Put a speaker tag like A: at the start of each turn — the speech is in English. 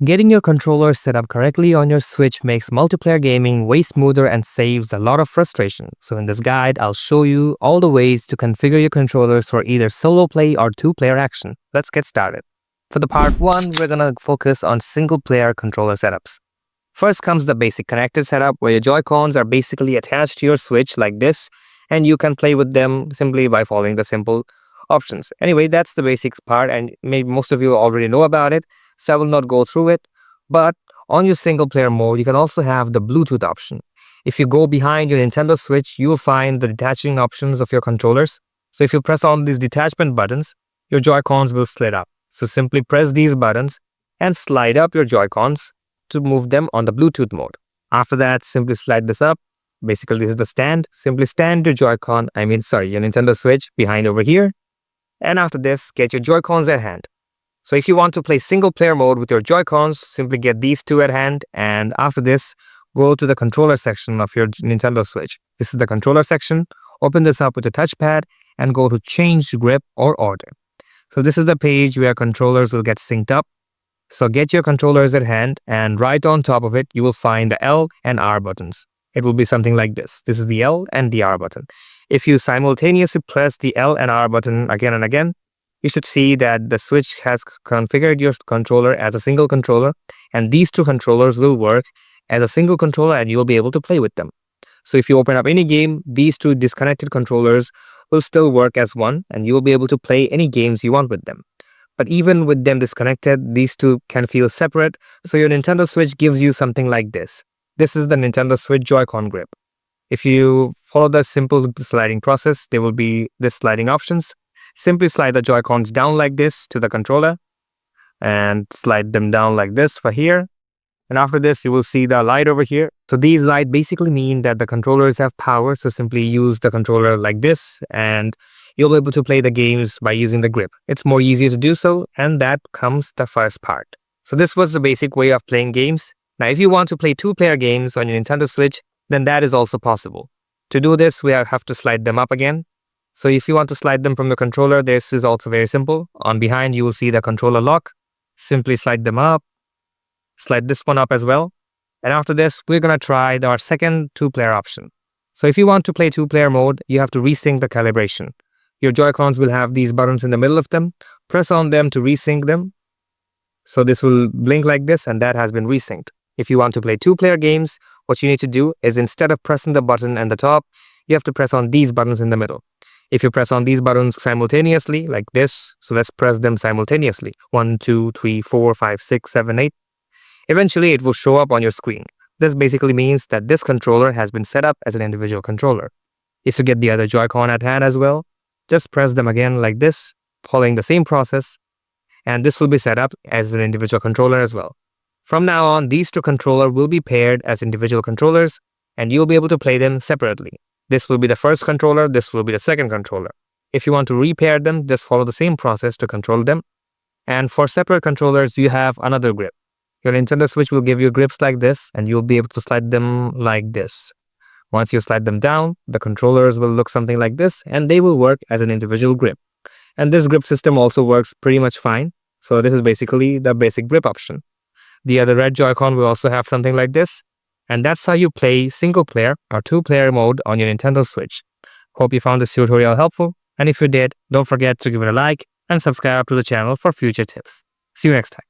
A: Getting your controller set up correctly on your Switch makes multiplayer gaming way smoother and saves a lot of frustration. So in this guide, I'll show you all the ways to configure your controllers for either solo play or two-player action. Let's get started. For the part 1, we're gonna focus on single-player controller setups. First comes the basic connected setup where your Joy-Cons are basically attached to your Switch like this, and you can play with them simply by following the simple options. Anyway, that's the basic part, and maybe most of you already know about it, so I will not go through it. But on your single player mode, you can also have the Bluetooth option. If you go behind your Nintendo Switch, you will find the detaching options of your controllers. So if you press on these detachment buttons, your Joy-Cons will slide up. So simply press these buttons and slide up your Joy-Cons to move them on the Bluetooth mode. After that, simply slide this up. Basically, this is the stand. Simply stand your your Nintendo Switch behind over here. And after this, get your Joy-Cons at hand. So if you want to play single player mode with your Joy-Cons, simply get these two at hand, and after this, go to the controller section of your Nintendo Switch. This is the controller section. Open this up with a touchpad and go to change grip or order. So this is the page where controllers will get synced up. So get your controllers at hand, and right on top of it, you will find the L and R buttons. It will be something like this. This is the L and the R button. If you simultaneously press the L and R button again and again, you should see that the Switch has configured your controller as a single controller, and these two controllers will work as a single controller and you will be able to play with them. So if you open up any game, these two disconnected controllers will still work as one, and you will be able to play any games you want with them. But even with them disconnected, these two can feel separate, so your Nintendo Switch gives you something like this. This is the Nintendo Switch Joy-Con grip. If you follow the simple sliding process, there will be this sliding options. Simply slide the Joy-Cons down like this to the controller and slide them down like this for here. And after this, you will see the light over here. So these lights basically mean that the controllers have power. So simply use the controller like this and you'll be able to play the games by using the grip. It's more easier to do so, and that comes the first part. So this was the basic way of playing games. Now, if you want to play two-player games on your Nintendo Switch, then that is also possible. To do this, we have to slide them up again. So if you want to slide them from the controller, this is also very simple. On behind, you will see the controller lock. Simply slide them up. Slide this one up as well. And after this, we're going to try our second two-player option. So if you want to play two-player mode, you have to resync the calibration. Your Joy-Cons will have these buttons in the middle of them. Press on them to resync them. So this will blink like this, and that has been resynced. If you want to play two-player games, what you need to do is instead of pressing the button at the top, you have to press on these buttons in the middle. If you press on these buttons simultaneously, like this, so let's press them simultaneously. 1, 2, 3, 4, 5, 6, 7, 8. Eventually, it will show up on your screen. This basically means that this controller has been set up as an individual controller. If you get the other Joy-Con at hand as well, just press them again like this, following the same process, and this will be set up as an individual controller as well. From now on, these two controllers will be paired as individual controllers, and you'll be able to play them separately. This will be the first controller, this will be the second controller. If you want to repair them, just follow the same process to control them. And for separate controllers, you have another grip. Your Nintendo Switch will give you grips like this, and you'll be able to slide them like this. Once you slide them down, the controllers will look something like this, and they will work as an individual grip. And this grip system also works pretty much fine. So this is basically the basic grip option. The other red Joy-Con will also have something like this. And that's how you play single player or two-player mode on your Nintendo Switch. Hope you found this tutorial helpful. And if you did, don't forget to give it a like and subscribe to the channel for future tips. See you next time.